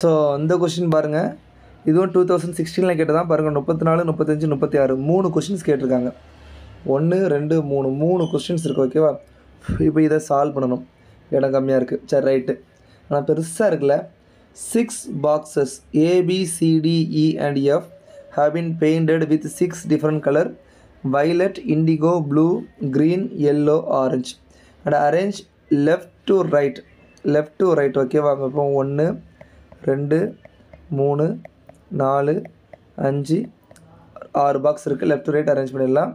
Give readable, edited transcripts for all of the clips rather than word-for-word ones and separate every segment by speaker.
Speaker 1: So இந்த question பாருங்கள், இதுவும் 2016 கேட்டதான் பாருங்கள். 34, 35, 36 3 கொஷின்ஸ் கேட்டிருக்காங்க. 1 2 3 3 கொஸ்டின்ஸ் இருக்குது. ஓகேவா? இப்போ இதை சால்வ் பண்ணணும். இடம் கம்மியாக இருக்குது. சரி ரைட்டு. ஆனால் பெருசாக இருக்குல்ல. 6 boxes ABCDE and F have been painted with 6 different color: violet, indigo, blue, green, yellow, orange, and arrange left to right. ஓகேவா? இப்போ 1 2 3 4 5 6 பாக்ஸ் இருக்குது. லெஃப்ட் டு ரைட் அரேஞ்ச் பண்ணிடலாம்.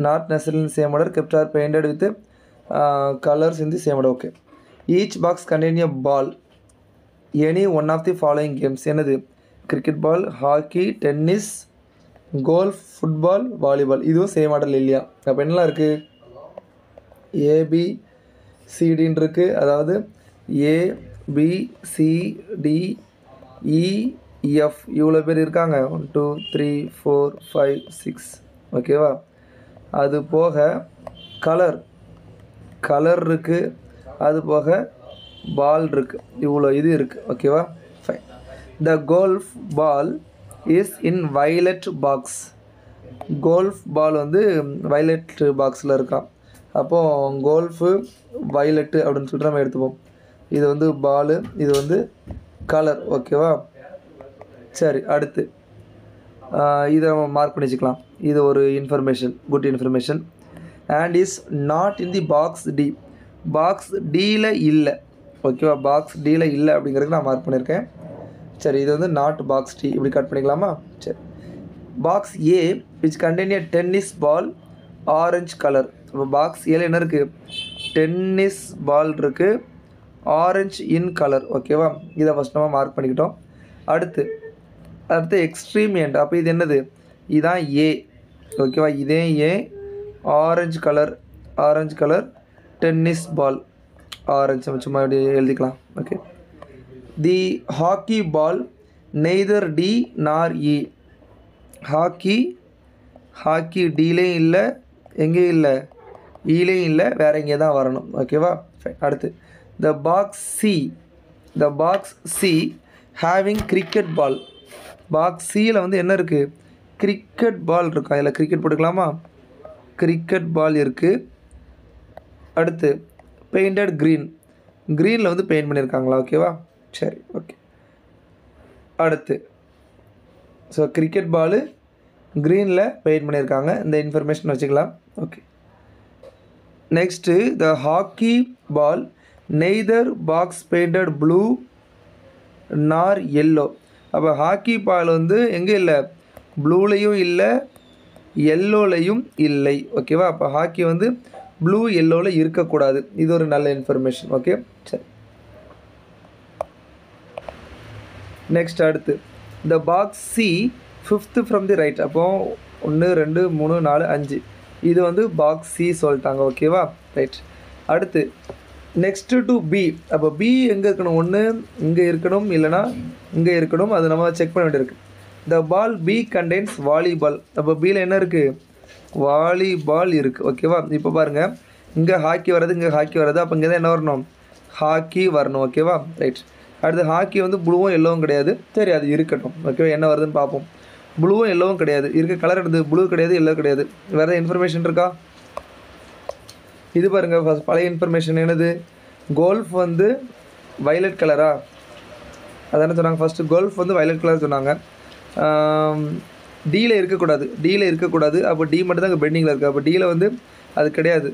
Speaker 1: Not necessarily same order, kept are painted with colors in the same order. Okay. Each box contain a ball. Any one of the following games என்னது? Cricket ball, hockey, tennis, golf, football, volleyball. இதுவும் same ஆர்டரில் இல்லையா? அப்போ என்னலாம் இருக்குது? ஏபிசிடின்னு இருக்குது. அதாவது ABCDEF இவ்வளோ பேர் இருக்காங்க. 1 2 3 4 5 6. ஓகேவா? அது போக கலர் இருக்குது. அது போக பால் இருக்குது. இவ்வளோ இது இருக்குது. ஓகேவா? Fine. The golf ball is in violet box. Golf ball வந்து வைலட் பாக்ஸில் இருக்கான். அப்போது கோல்ஃபு வைலட்டு அப்படின்னு சொல்லிட்டு நம்ம எடுத்துப்போம். இது வந்து பாலு, இது வந்து கலர். ஓகேவா? சரி, அடுத்து இதை நம்ம மார்க் பண்ணி வச்சுக்கலாம். இது ஒரு information, good information. And is not in the box D. Box டியில் இல்லை. ஓகேவா? பாக்ஸ் டியில் இல்லை அப்படிங்கிறதுக்கு நான் மார்க் பண்ணியிருக்கேன். சரி, இது வந்து நாட் பாக்ஸ் டி. இப்படி கட் பண்ணிக்கலாமா? சரி. Box A which contain a tennis ball orange colour. இப்போ பாக்ஸ் ஏல என்ன இருக்குது? டென்னிஸ் பால் இருக்குது, ஆரஞ்சு இன் கலர். ஓகேவா? இதை ஃபஸ்ட் நம்ம மார்க் பண்ணிக்கிட்டோம். அடுத்து எக்ஸ்ட்ரீம் எண்ட். அப்போ இது என்னது? இதுதான் ஏ. ஓகேவா? இதே A. Orange colour tennis ball. Orange நம்ம சும்மா இப்படி எழுதிக்கலாம். Okay. The hockey ball neither D nor E. Hockey டிலேயும் இல்லை, எங்கேயும் இல்லை, ஈலேயும் இல்லை, வேறு எங்கே தான் வரணும். ஓகேவா? ஃபைன். அடுத்து the box C having cricket ball. Box சியில் வந்து என்ன இருக்குது? கிரிக்கெட் பால் இருக்கும். அதில் கிரிக்கெட் போட்டுக்கலாமா? கிரிக்கெட் பால் இருக்குது. அடுத்து பெயிண்டட் க்ரீனில் வந்து பெயிண்ட் பண்ணியிருக்காங்களா? ஓகேவா? சரி, ஓகே. அடுத்து ஸோ கிரிக்கெட் பாலு க்ரீனில் பெயிண்ட் பண்ணியிருக்காங்க. இந்த இன்ஃபர்மேஷன் வச்சுக்கலாம். Okay. Next the hockey ball neither box painted blue nor yellow. அப்போ ஹாக்கி பால் வந்து எங்கே இல்லை? ப்ளூலேயும் இல்லை, எல்லோலையும் இல்லை. ஓகேவா? அப்போ ஹாக்கி வந்து ப்ளூ எல்லோவில் இருக்கக்கூடாது. இது ஒரு நல்ல இன்ஃபர்மேஷன். ஓகே. சரி. நெக்ஸ்ட் அடுத்து the box C 5th from the right. அப்போது 1 2 3 4 5 இது வந்து பாக்ஸ் சி சொல்லிட்டாங்க. ஓகேவா? ரைட். அடுத்து நெக்ஸ்ட்டு டு பி. அப்போ பி எங்கே இருக்கணும்? ஒன்று இங்கே இருக்கணும், இல்லைனா இங்கே இருக்கணும். அது நம்ம செக் பண்ண வேண்டியிருக்கு. த பால் பி கண்டெய்ன்ஸ் வாலிபால். அப்போ பியில் என்ன இருக்குது? வாலிபால் இருக்குது. ஓகேவா? இப்போ பாருங்கள், இங்கே ஹாக்கி வர்றது. அப்போ இங்கே தான் என்ன வரணும்? ஹாக்கி வரணும். ஓகேவா? ரைட். அடுத்து ஹாக்கி வந்து ப்ளூவும் எல்லோவும் கிடையாது. சரி, அது இருக்கட்டும். ஓகேவா? என்ன வருதுன்னு பார்ப்போம். ப்ளூவும் எல்லோவும் கிடையாது. இருக்க கலர் எடுத்து ப்ளூ கிடையாது, எல்லோ கிடையாது. வேறு இன்ஃபர்மேஷன் இருக்கா? இது பாருங்கள், ஃபஸ்ட் பழைய இன்ஃபர்மேஷன் என்னது? கோல்ஃப் வந்து வைலட் கலரா? அதான சொன்னாங்க. ஃபஸ்ட்டு கோல்ஃப் வந்து வைலட் கலர் சொன்னாங்க. டியில் இருக்கக்கூடாது. அப்போ டி மட்டும் தான் இங்கே பெண்டிங்கில் இருக்குது. அப்போ டியில் வந்து அது கிடையாது.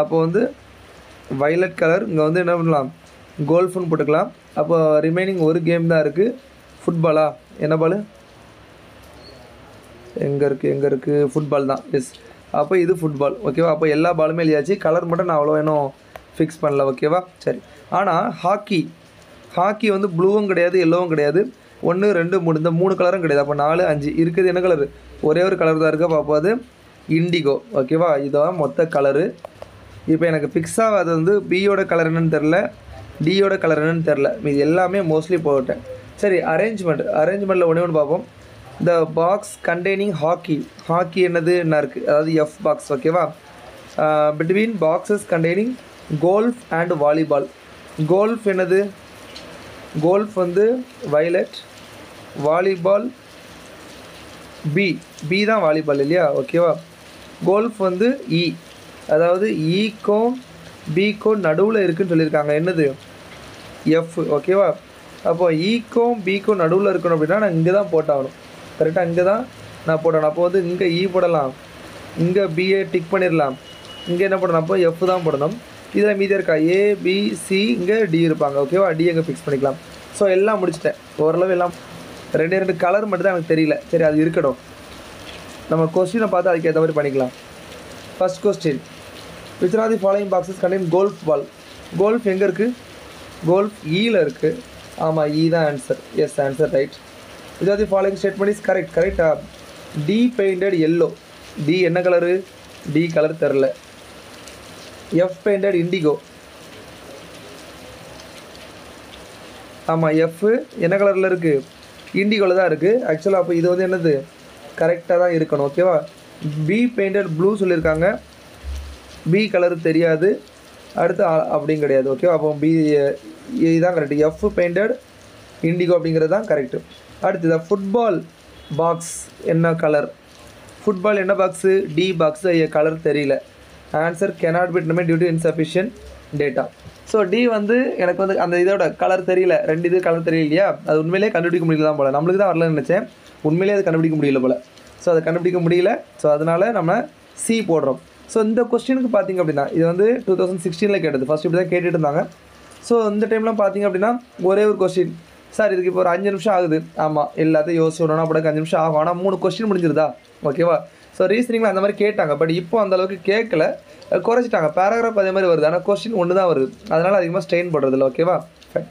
Speaker 1: அப்போ வந்து வைலட் கலர். இங்கே வந்து என்ன பண்ணலாம்? கோல்ஃப்னு போட்டுக்கலாம். அப்போ ரிமைனிங் ஒரு கேம் தான் இருக்குது. ஃபுட்பாலா? என்ன பால்? எங்கே இருக்குது? ஃபுட்பால் தான். எஸ். அப்போ இது ஃபுட்பால். ஓகேவா? அப்போ எல்லா பாலுமே எழுதியாச்சு. கலர் மட்டும் நான் அவ்வளோ இன்னும் ஃபிக்ஸ் பண்ணல. ஓகேவா? சரி. ஆனால் ஹாக்கி வந்து ப்ளூவும் கிடையாது, எல்லோவும் கிடையாது. 1 2 3 இந்த 3 கலரும் கிடையாது. அப்போ 4 5 இருக்குது. என்ன கலரு? ஒரே ஒரு கலர் தான் இருக்குது. அப்போ அது இண்டிகோ. ஓகேவா? இதுதான் மொத்த கலரு. இப்போ எனக்கு ஃபிக்ஸ் ஆகாது வந்து பியோட கலர் என்னன்னு தெரில, டியோட கலர் என்னன்னு தெரில. இது எல்லாமே மோஸ்ட்லி போட்டேன். சரி, அரேஞ்ச்மெண்ட்டில் ஒன்று பார்ப்போம். த பாக்ஸ் கண்டெய்னிங் ஹாக்கி என்னது? என்ன இருக்குது? அதாவது எஃப் பாக்ஸ். ஓகேவா? Between boxes containing golf and volleyball. Golf என்னது? கோல்ஃப் வந்து வயலட், வாலிபால் பி தான் வாலிபால் இல்லையா? ஓகேவா? கோல்ஃப் வந்து இ, அதாவது ஈக்கும் பிக்கும் நடுவில் இருக்குன்னு சொல்லியிருக்காங்க. என்னது? எஃப். ஓகேவா? அப்போ ஈக்கும் பிக்கும் நடுவில் இருக்கணும் அப்படின்னா நான் இங்கே தான் போட்டாகணும். கரெக்டாக இங்கே தான் நான் போடணும். அப்போ வந்து இங்கே இ போடலாம், இங்கே பிஏ டிக் பண்ணிடலாம், இங்கே என்ன போடணும்? அப்போ எஃப் தான் போடணும். இதில் மீதி இருக்கா ஏபிசி, இங்கே டி இருப்பாங்க. ஓகேவா? டி எங்கே ஃபிக்ஸ் பண்ணிக்கலாம். ஸோ எல்லாம் முடிச்சிட்டேன் ஓரளவு. எல்லாம் 2 கலர் மட்டும் தான் எனக்கு தெரியல. சரி, அது இருக்கட்டும். நம்ம கொஸ்டினை பார்த்து அதுக்கு ஏற்ற மாதிரி பண்ணிக்கலாம். First question, which are the following boxes contain golf ball? Golf எங்கே இருக்குது? கோல்ஃப் ஈயில் இருக்குது. ஆமாம், ஈ தான் answer. Yes, answer right. which are the following statement is correct? கரெக்டா? D painted yellow. டி என்ன கலரு? டி கலர் தெரில. F painted indigo. ஆமாம், எஃப் என்ன கலரில் இருக்குது? இண்டிகோவில் தான் இருக்குது. ஆக்சுவலாக அப்போ இது வந்து என்னது? கரெக்டாக தான் இருக்கணும். ஓகேவா? பி பெயிண்டட் ப்ளூ சொல்லியிருக்காங்க. பி கலர் தெரியாது. அடுத்து அப்படியும் கிடையாது. ஓகேவா? அப்போ பி இதுதான் கரெக்டு. எஃப் பெயிண்டட் இண்டிகோ அப்படிங்கிறது தான் கரெக்டு. அடுத்தது ஃபுட்பால் பாக்ஸ் என்ன கலர்? ஃபுட்பால் என்ன பாக்ஸு? D box. கலர் தெரியல. Answer cannot be determined due to insufficient data. So D வந்து எனக்கு வந்து அந்த இதோட கலர் தெரியல. 2 இது கலர் தெரியலையா? அது உண்மையிலே கண்டுபிடிக்க முடியல தான் போல். நம்மளுக்கு தான் வரலன்னு நினச்சேன். உண்மையிலே அது கண்டுபிடிக்க முடியல போல். ஸோ அதை கண்டுபிடிக்க முடியல. ஸோ அதனால் நம்ம சி போடுறோம். ஸோ இந்த கொஸ்டினுக்கு பார்த்திங்க அப்படின்னா இது வந்து 2016 கேட்டது. ஃபஸ்ட் இப்படி தான் கேட்டுட்டு இருந்தாங்க. ஸோ இந்த டைம்லாம் பார்த்திங்க அப்படின்னா ஒரே ஒரு கொஸ்டின். சார் இதுக்கு இப்போ ஒரு 5 நிமிஷம் ஆகுது. ஆமாம், எல்லாத்தையும் யோசிச்சோன்னா அப்படி 5 நிமிஷம் ஆகும். ஆனால் 3 கொஸ்டின் முடிஞ்சிருதா? ஓகேவா? ஸோ ரீசனிங்கில் அந்த மாதிரி கேட்டாங்க. பட் இப்போ அந்தளவுக்கு கேட்கல, குறைச்சிட்டாங்க. பேராகிராஃப் அதே மாதிரி வருது, ஆனால் கொஸ்டின் ஒன்று தான் வருது. அதனால் அதிகமாக ஸ்ட்ரெயின் போடுறதில்ல. ஓகேவா? ஃபைன்.